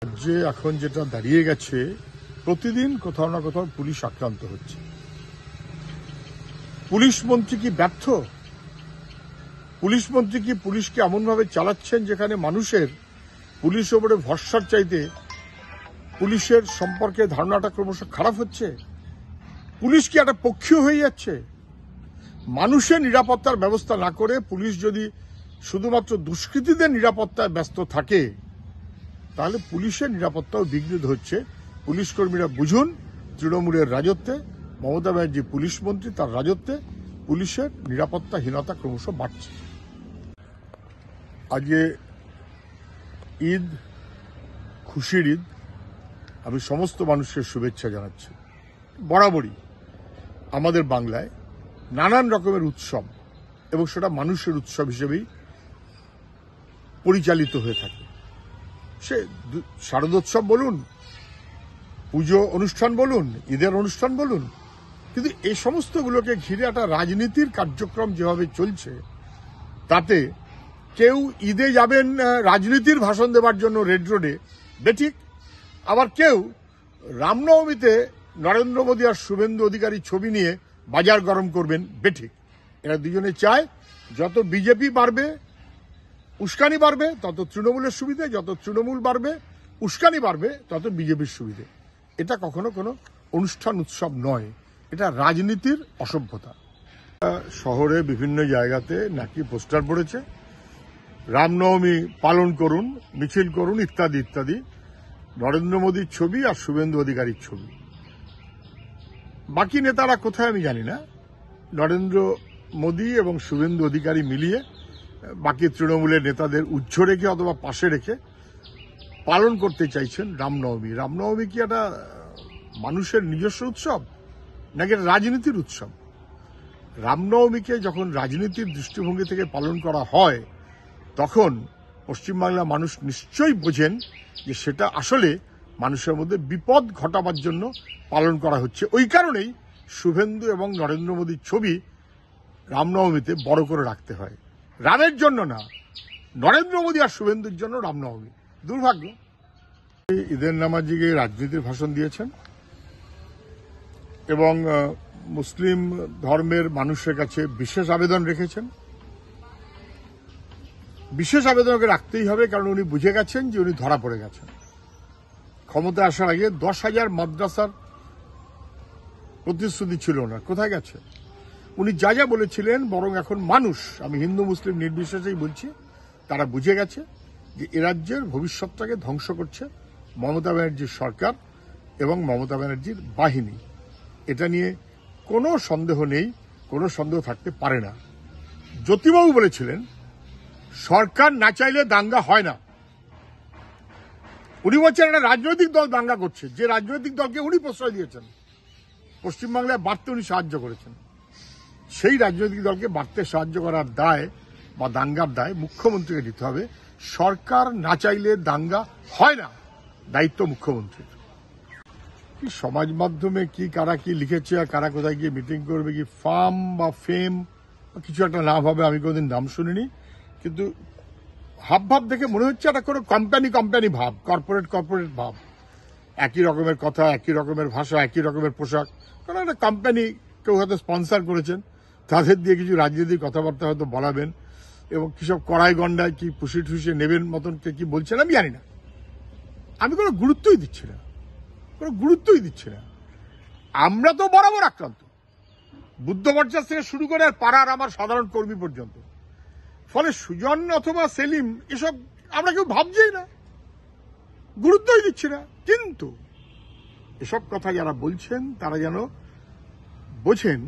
রাজ্যে এখন যেটা দাঁড়িয়ে গেছে, প্রতিদিন কোথাও না কোথাও পুলিশ আক্রান্ত হচ্ছে। পুলিশ মন্ত্রী কি ব্যর্থ? পুলিশ মন্ত্রী কি পুলিশকে এমনভাবে চালাচ্ছেন যেখানে মানুষের পুলিশ ওপরে ভরসার চাইতে পুলিশের সম্পর্কে ধারণাটা ক্রমশ খারাপ হচ্ছে? পুলিশ কি একটা পক্ষীয় হয়ে যাচ্ছে? মানুষের নিরাপত্তার ব্যবস্থা না করে পুলিশ যদি শুধুমাত্র দুষ্কৃতীদের নিরাপত্তায় ব্যস্ত থাকে, তাহলে পুলিশের নিরাপত্তাও বিঘ্নিত হচ্ছে। পুলিশ কর্মীরা বুঝুন, তৃণমূলের রাজত্বে, মমতা ব্যানার্জি পুলিশ মন্ত্রী, তার রাজত্বে পুলিশের নিরাপত্তাহীনতা ক্রমশ বাড়ছে। আজকে ঈদ, খুশির ঈদ। আমি সমস্ত মানুষের শুভেচ্ছা জানাচ্ছি। বরাবরই আমাদের বাংলায় নানান রকমের উৎসব, এবং সেটা মানুষের উৎসব হিসেবেই পরিচালিত হয়ে থাকে। সে শারদোৎসব বলুন, পুজো অনুষ্ঠান বলুন, ঈদের অনুষ্ঠান বলুন, কিন্তু এই সমস্তগুলোকে ঘিরে একটা রাজনীতির কার্যক্রম যেভাবে চলছে, তাতে কেউ ঈদে যাবেন রাজনীতির ভাষণ দেওয়ার জন্য রেড রোডে, বেঠিক। আবার কেউ রামনবমীতে নরেন্দ্র মোদী আর শুভেন্দু অধিকারী ছবি নিয়ে বাজার গরম করবেন, বেঠিক। এরা দুজনে চায় যত বিজেপি বাড়বে, উস্কানি বাড়বে, তত তৃণমূলের সুবিধে, যত তৃণমূল বাড়বে, উস্কানি বাড়বে, তত বিজেপির সুবিধে। এটা কখনো কোনো অনুষ্ঠান উৎসব নয়, এটা রাজনীতির অসভ্যতা। শহরে বিভিন্ন জায়গাতে নাকি পোস্টার পড়েছে, রামনবমী পালন করুন, মিছিল করুন, ইত্যাদি ইত্যাদি। নরেন্দ্র মোদীর ছবি আর শুভেন্দু অধিকারীর ছবি। বাকি নেতারা কোথায় আমি জানি না। নরেন্দ্র মোদী এবং শুভেন্দু অধিকারী মিলিয়ে বাকি তৃণমূলের নেতাদের উজ্জ্ব রেখে অথবা পাশে রেখে পালন করতে চাইছেন রামনবমী। রামনবমী কি একটা মানুষের নিজস্ব উৎসব, নাকি রাজনীতির উৎসব? রামনবমীকে যখন রাজনীতির দৃষ্টিভঙ্গি থেকে পালন করা হয়, তখন পশ্চিমবাংলার মানুষ নিশ্চয়ই বোঝেন যে সেটা আসলে মানুষের মধ্যে বিপদ ঘটাবার জন্য পালন করা হচ্ছে। ওই কারণেই শুভেন্দু এবং নরেন্দ্র মোদীর ছবি রামনবমীতে বড় করে রাখতে হয়। রামের জন্য না, নরেন্দ্র মোদী আর শুভেন্দুর জন্য রামনবমী। দুর্ভাগ্য। ঈদের নামাজে গিয়ে রাজনীতির ভাষণ দিয়েছেন এবং মুসলিম ধর্মের মানুষের কাছে বিশেষ আবেদন রেখেছেন। বিশেষ আবেদনকে রাখতেই হবে, কারণ উনি বুঝে গেছেন যে উনি ধরা পড়ে গেছেন। ক্ষমতায় আসার আগে 10,000 মাদ্রাসার প্রতিশ্রুতি ছিল না, কোথায় গেছে? উনি যা যা বলেছিলেন, বরং এখন মানুষ, আমি হিন্দু মুসলিম নির্বিশেষেই বলছি, তারা বুঝে গেছে যে এ রাজ্যের ভবিষ্যৎটাকে ধ্বংস করছে মমতা ব্যানার্জির সরকার এবং মমতা ব্যানার্জির বাহিনী। এটা নিয়ে কোনো সন্দেহ নেই, কোনো সন্দেহ থাকতে পারে না। জ্যোতিবাবু বলেছিলেন সরকার না চাইলে দাঙ্গা হয় না। উনি বলছেন একটা রাজনৈতিক দল দাঙ্গা করছে, যে রাজনৈতিক দলকে উনি প্রশ্রয় দিয়েছেন, পশ্চিমবাংলায় বাড়তে উনি সাহায্য করেছেন। সেই রাজনৈতিক দলকে বাড়তে সাহায্য করার দায় বা দাঙ্গার দায় মুখ্যমন্ত্রীকে দিতে হবে। সরকার না চাইলে দাঙ্গা হয় না, দায়িত্ব মুখ্যমন্ত্রীর। কি সমাজ মাধ্যমে কি কারা কি লিখেছে আর কারা কোথায় গিয়ে মিটিং করবে, কি ফার্ম বা ফেম কিছু একটা নাম হবে, আমি কোনোদিন নাম শুনিনি, কিন্তু হাবভাব দেখে মনে হচ্ছে একটা কোনো কোম্পানি ভাব, কর্পোরেট ভাব। একই রকমের কথা, একই রকমের ভাষা, একই রকমের পোশাক। কারণ একটা কোম্পানি কেউ হয়তো স্পন্সার করেছেন, তাদের দিয়ে কিছু রাজনীতির কথাবার্তা হয়তো বলাবেন, এবং কিসব কড়াই গন্ডায় কি পুষি ঠুষে নেবেন মতন কে কি বলছেন আমি জানি না। আমি কোনো গুরুত্বই দিচ্ছি না। আমরা তো বরাবর আক্রান্ত, বুদ্ধ পর্যাস থেকে শুরু করে আর পাড়ার আমার সাধারণ কর্মী পর্যন্ত। ফলে সুজন অথবা সেলিম এসব আমরা কেউ ভাবছেই না, গুরুত্বই দিচ্ছি না। কিন্তু এসব কথা যারা বলছেন, তারা যেন বোঝেন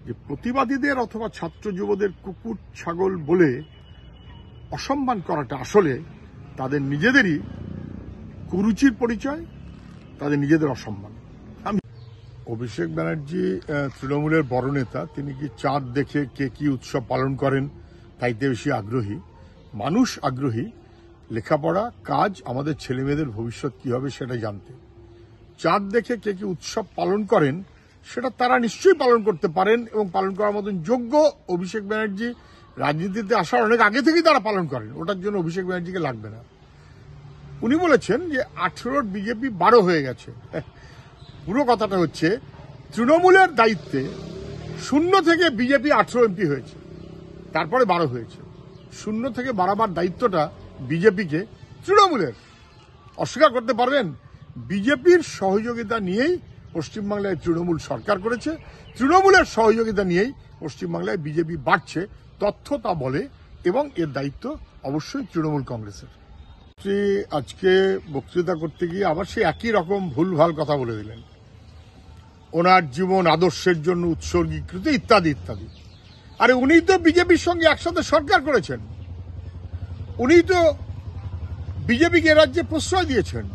যে প্রতিবাদীদের অথবা ছাত্র যুবদের কুকুর ছাগল বলে অসম্মান করাটা আসলে তাদের নিজেদেরই কুরুচির পরিচয়, তাদের নিজেদের অসম্মান। অভিষেক ব্যানার্জি তৃণমূলের বড় নেতা, তিনি কি চাঁদ দেখে কে কি উৎসব পালন করেন তাইতে বেশি আগ্রহী। মানুষ আগ্রহী লেখাপড়া, কাজ, আমাদের ছেলেমেয়েদের ভবিষ্যৎ কি হবে সেটা জানতে। চাঁদ দেখে কে কি উৎসব পালন করেন সেটা তারা নিশ্চয়ই পালন করতে পারেন, এবং পালন করার মতন যোগ্য অভিষেক ব্যানার্জি রাজনীতিতে আসার অনেক আগে থেকেই তারা পালন করেন। ওটার জন্য অভিষেক ব্যানার্জিকে লাগবে না। উনি বলেছেন যে 18 বিজেপি 12 হয়ে গেছে। পুরো কথাটা হচ্ছে তৃণমূলের দায়িত্বে 0 থেকে বিজেপি 18 এমপি হয়েছে, তারপরে 12 হয়েছে। 0 থেকে 12 দায়িত্বটা বিজেপিকে তৃণমূলের। অস্বীকার করতে পারবেন? বিজেপির সহযোগিতা নিয়েই পশ্চিমবাংলায় তৃণমূল সরকার করেছে, তৃণমূলের সহযোগিতা নিয়েই পশ্চিমবাংলায় বিজেপি বাড়ছে, তথ্য তা বলে, এবং এর দায়িত্ব অবশ্যই তৃণমূল কংগ্রেসের। আজকে বক্তৃতা করতে গিয়ে আবার সে একই রকম ভুলভাল কথা বলে দিলেন, ওনার জীবন আদর্শের জন্য উৎসর্গীকৃত ইত্যাদি ইত্যাদি। আরে উনি তো বিজেপির সঙ্গে একসাথে সরকার করেছেন, উনি তো বিজেপিকে এ রাজ্যে প্রশ্রয় দিয়েছেন।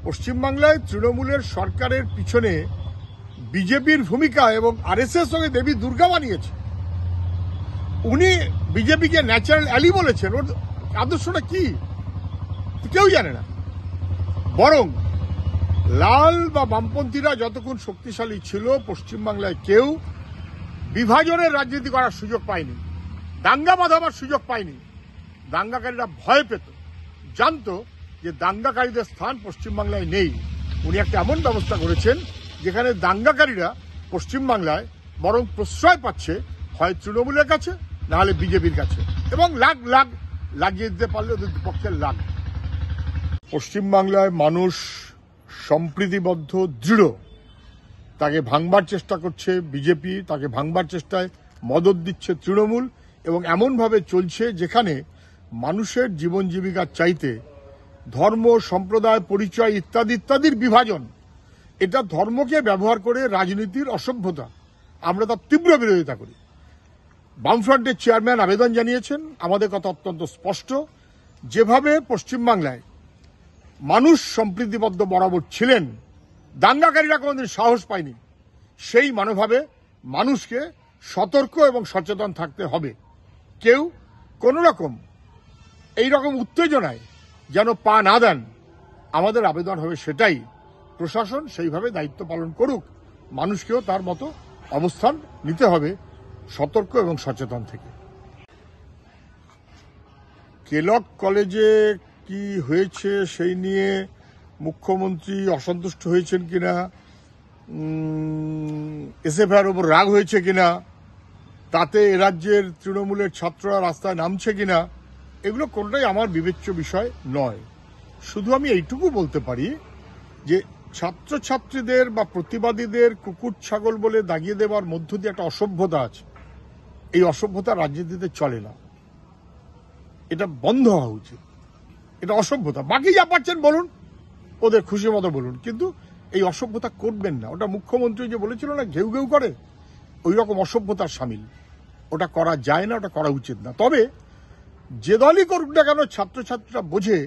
পশ্চিমবাংলায় তৃণমূলের সরকারের পিছনে বিজেপির ভূমিকা এবং আরএসএস সঙ্গে দেবী দুর্গা বানিয়েছে। উনি বিজেপিকে ন্যাচারাল অ্যালি বলেছেন। ওর আদর্শটা কি কেউ জানে না। বরং লাল বা বামপন্থীরা যতক্ষণ শক্তিশালী ছিল, পশ্চিমবাংলায় কেউ বিভাজনের রাজনীতি করার সুযোগ পায়নি, দাঙ্গা বাঁধাবার সুযোগ পায়নি। দাঙ্গাকারীরা ভয় পেত, জানতো যে দাঙ্গাকারীদের স্থান পশ্চিমবাংলায় নেই। উনি একটা এমন ব্যবস্থা করেছেন যেখানে দাঙ্গাকারীরা পশ্চিমবাংলায় বরং প্রশ্রয় পাচ্ছে হয় তৃণমূলের কাছে, না হলে বিজেপির কাছে, এবং লাখ লাখ লাগিয়ে দিতে পারলে ওদের পক্ষের লাভ। পশ্চিমবাংলায় মানুষ সম্প্রীতিবদ্ধ, দৃঢ়। তাকে ভাঙবার চেষ্টা করছে বিজেপি, তাকে ভাঙবার চেষ্টায় মদত দিচ্ছে তৃণমূল, এবং এমনভাবে চলছে যেখানে মানুষের জীবন জীবিকার চাইতে ধর্ম, সম্প্রদায়, পরিচয় ইত্যাদি ইত্যাদির বিভাজন, এটা ধর্মকে ব্যবহার করে রাজনীতির অসভ্যতা। আমরা তার তীব্র বিরোধিতা করি। বামফ্রন্টের চেয়ারম্যান আবেদন জানিয়েছেন, আমাদের কথা অত্যন্ত স্পষ্ট। যেভাবে পশ্চিমবাংলায় মানুষ সম্প্রীতিবদ্ধ বরাবর ছিলেন, দাঙ্গাকারীরা কোনোদিন সাহস পায়নি, সেই মনোভাবে মানুষকে সতর্ক এবং সচেতন থাকতে হবে। কেউ কোনো রকম এইরকম উত্তেজনায় যেন পা না দেন। আমাদের আবেদন হবে সেটাই, প্রশাসন সেইভাবে দায়িত্ব পালন করুক, মানুষকেও তার মতো অবস্থান নিতে হবে সতর্ক এবং সচেতন থেকে। কেলক কলেজে কি হয়েছে সেই নিয়ে মুখ্যমন্ত্রী অসন্তুষ্ট হয়েছেন কিনা, এসএফআইআর ওপর রাগ হয়েছে কিনা, তাতে এ রাজ্যের তৃণমূলের ছাত্ররা রাস্তায় নামছে কিনা, এগুলো কোনটাই আমার বিবেচ্য বিষয় নয়। শুধু আমি এইটুকু বলতে পারি যে ছাত্রছাত্রীদের বা প্রতিবাদীদের কুকুর ছাগল বলে দাগিয়ে দেওয়ার মধ্য দিয়ে একটা অসভ্যতা আছে। এই অসভ্যতা রাজনীতিতে চলে না, এটা বন্ধ হওয়া উচিত। এটা অসভ্যতা। বাকি যা পাচ্ছেন বলুন, ওদের খুশি মতো বলুন, কিন্তু এই অসভ্যতা করবেন না। ওটা মুখ্যমন্ত্রী যে বলেছিল না, ঘেউ ঘেউ করে, ওই রকম অসভ্যতার সামিল। ওটা করা যায় না, ওটা করা উচিত না। তবে যে দলই করুক না কেন, ছাত্রছাত্রীরা বোঝে,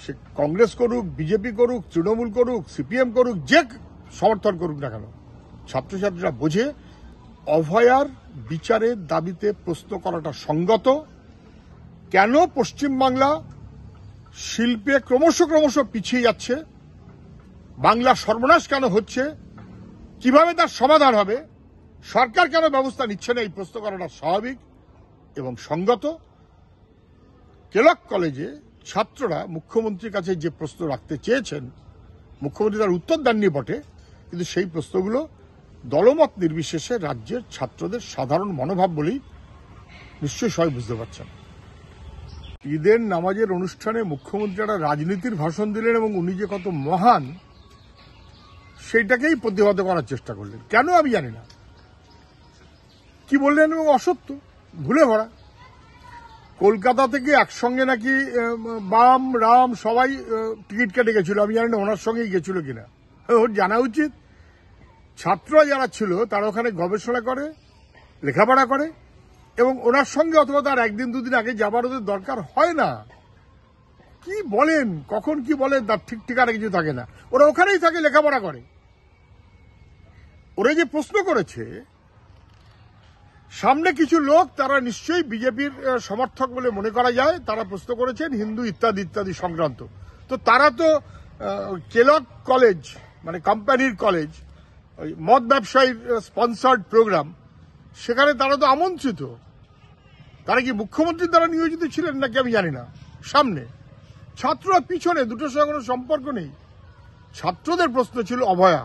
সে কংগ্রেস করুক, বিজেপি করুক, তৃণমূল করুক, সিপিএম করুক, যে সমর্থন করুক না কেন, ছাত্রছাত্রীরা বোঝে অভয়ার বিচারের দাবিতে প্রশ্ন করাটা সঙ্গত। কেন পশ্চিমবাংলা শিল্পে ক্রমশ পিছিয়ে যাচ্ছে, বাংলা সর্বনাশ কেন হচ্ছে, কিভাবে তার সমাধান হবে, সরকার কেন ব্যবস্থা নিচ্ছে না, এই প্রশ্ন করাটা স্বাভাবিক এবং সঙ্গত। কেলক কলেজে ছাত্ররা মুখ্যমন্ত্রীর কাছে যে প্রশ্ন রাখতে চেয়েছেন, মুখ্যমন্ত্রী তার উত্তর দেননি বটে, কিন্তু সেই প্রশ্নগুলো দলমত নির্বিশেষে রাজ্যের ছাত্রদের সাধারণ মনোভাব বলেই নিশ্চয়ই সবাই বুঝতে পারছেন। ঈদের নামাজের অনুষ্ঠানে মুখ্যমন্ত্রী একটা রাজনীতির ভাষণ দিলেন এবং উনি যে কত মহান সেইটাকেই প্রতিহত করার চেষ্টা করলেন। কেন আমি জানি না, কি বললেন এবং অসত্য, ভুলে ভরা। কলকাতা থেকে একসঙ্গে নাকি বাম রাম সবাই টিকিট কেটে গেছিল, আমি জানি না ওনার সঙ্গেই গেছিল কিনা। ওর জানা উচিত, ছাত্ররা যারা ছিল তারা ওখানে গবেষণা করে, লেখাপড়া করে, এবং ওনার সঙ্গে অথবা তার একদিন দুদিন আগে যাবার ওদের দরকার হয় না। কি বলেন, কখন কি বলেন তার ঠিক ঠিকানা কিছু থাকে না, ওরা ওখানেই থাকে, লেখাপড়া করে। ওরা যে প্রশ্ন করেছে, সামনে কিছু লোক, তারা নিশ্চয়ই বিজেপির সমর্থক বলে মনে করা যায়, তারা প্রশ্ন করেছেন হিন্দু ইত্যাদি ইত্যাদি সংক্রান্ত। তো তারা তো কেলক কলেজ মানে কোম্পানির কলেজ, ওই মদ ব্যবসায়ীর স্পন্সার্ড প্রোগ্রাম, সেখানে তারা তো আমন্ত্রিত। তারা কি মুখ্যমন্ত্রীর দ্বারা নিয়োজিত ছিলেন নাকি আমি জানি না। সামনে ছাত্ররা পিছনে, দুটোর সঙ্গে কোনো সম্পর্ক নেই। ছাত্রদের প্রশ্ন ছিল অভয়া,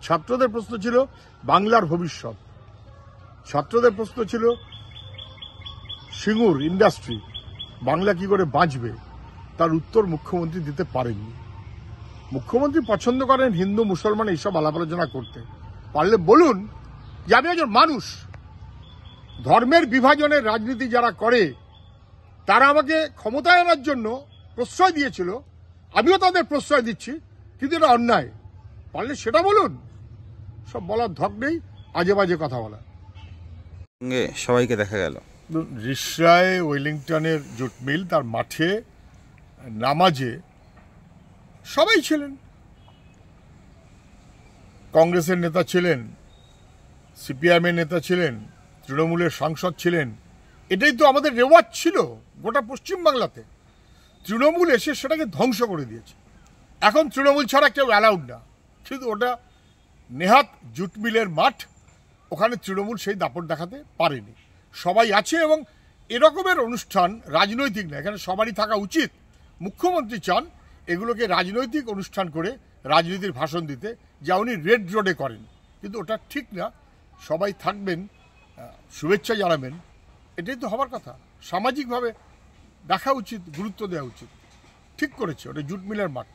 ছাত্রদের প্রশ্ন ছিল বাংলার ভবিষ্যৎ, ছাত্রদের প্রশ্ন ছিল সিঙ্গুর ইন্ডাস্ট্রি, বাংলা কি করে বাঁচবে, তার উত্তর মুখ্যমন্ত্রী দিতে পারেননি। মুখ্যমন্ত্রী পছন্দ করেন হিন্দু মুসলমান এইসব আলাপ আলোচনা করতে, পারলে বলুন যে আমি একজন মানুষ, ধর্মের বিভাজনের রাজনীতি যারা করে তারা আমাকে ক্ষমতায় আনার জন্য প্রশ্রয় দিয়েছিল, আমিও তাদের প্রশ্রয় দিচ্ছি, কিন্তু এটা অন্যায়, পারলে সেটা বলুন। সব বলার ধক নেই, আজে বাজে কথা বলা। সবাইকে দেখা গেল রিষড়ায় ওয়েলিংটনের জুট মিল, তার মাঠে নামাজে সবাই ছিলেন। কংগ্রেসের নেতা ছিলেন, সিপিআইএমের নেতা ছিলেন, তৃণমূলের সাংসদ ছিলেন। এটাই তো আমাদের রেওয়াজ ছিল গোটা পশ্চিমবাংলাতে। তৃণমূল এসে সেটাকে ধ্বংস করে দিয়েছে। এখন তৃণমূল ছাড়া কেউ অ্যালাউড না, কিন্তু ওটা নেহাত জুট মিলের মাঠ, ওখানে তৃণমূল সেই দাপট দেখাতে পারেনি। সবাই আছে এবং এরকমের অনুষ্ঠান রাজনৈতিক না, এখানে সবারই থাকা উচিত। মুখ্যমন্ত্রী চান এগুলোকে রাজনৈতিক অনুষ্ঠান করে রাজনীতির ভাষণ দিতে, যা উনি রেড রোডে করেন, কিন্তু ওটা ঠিক না। সবাই থাকবেন, শুভেচ্ছা জানাবেন, এটাই তো হবার কথা। সামাজিকভাবে দেখা উচিত, গুরুত্ব দেওয়া উচিত। ঠিক করেছে, ওটা জুট মিলের মাঠ।